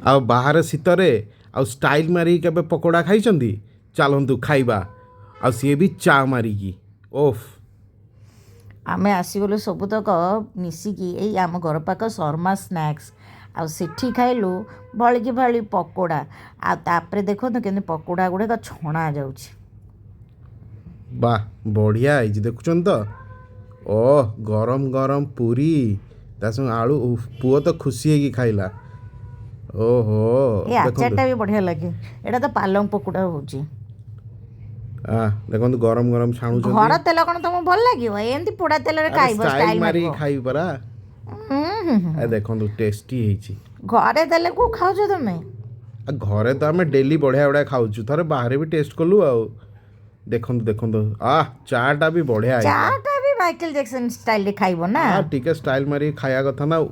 ଆଉ ବାହାରେ ଶୀତରେ ଆଉ ଷ୍ଟାଇଲ୍ ମାରିକି କେବେ ପକୋଡ଼ା ଖାଇଛନ୍ତି? ଚାଲନ୍ତୁ ଖାଇବା, ଆଉ ସିଏ ବି ଚା ମାରିକି। ଓଫ୍। ଆମେ ଆସିଗଲୁ ସବୁତକ ମିଶିକି ଏଇ ଆମ ଘର ପାଖ ଶର୍ମା ସ୍ନାକ୍ସ, ଆଉ ସେଠି ଖାଇଲୁ ଭଳିକି ଭଳି ପକୋଡ଼ା। ଆଉ ତାପରେ ଦେଖନ୍ତୁ କେମିତି ପକୋଡ଼ା ଗୁଡ଼ାକ ଛଣା ଯାଉଛି। ବାଃ, ବଢ଼ିଆ ହେଇଛି ଦେଖୁଛନ୍ତି ତ। ଗରମ ଗରମ ପୁରୀ ତା ସଙ୍ଗେ ଆଳୁ, ପୁଅ ତ ଖୁସି ହେଇକି ଖାଇଲା। ଓହୋ, ଏ ଦେଖନ୍ତୁ ଆଚାରଟା ବି ବଢ଼ିଆ ଲାଗେ। ଏଇଟା ତ ପାଲଙ୍ଗ ପକୋଡ଼ା ହେଉଛି। ଦେଖନ୍ତୁ ଗରମ ଗରମ ଛାଣୁଛନ୍ତି। ଘର ତେଲ କ'ଣ ତମକୁ ଭଲ ଲାଗିବ? ଏମିତି ପୋଡ଼ା ତେଲରେ ଆରେ ଖାଇବ, ଷ୍ଟାଇଲ୍ ଷ୍ଟାଇଲ୍ ମାରିବ। ମାରିକି ଖାଇବି ପରା। ହୁଁ। ଦେଖନ୍ତୁ ଟେଷ୍ଟି ହେଇଛି। ଘରେ ଦେଲେ କେଉଁ ଖାଉଛ ତମେ? ଘରେ ତ ଆମେ ଡେଲି ବଢ଼ିଆ ବଢ଼ିଆ ଖାଉଛୁ, ଥରେ ବାହାରେ ବି ଟେଷ୍ଟ କଲୁ ଆଉ। ଦେଖନ୍ତୁ ଦେଖନ୍ତୁ, ଚା ଟା ବି ବଢ଼ିଆ ହେଇଥିଲା। ଚାଟା ବି ମାଇକେଲ ଜ୍ୟାକ୍ସନ୍ ଷ୍ଟାଇଲରେ ଖାଇବ ନା। ଟିକେ ଷ୍ଟାଇଲ୍ ମାରିକି ଖାଇବା କଥା ନା ଆଉ।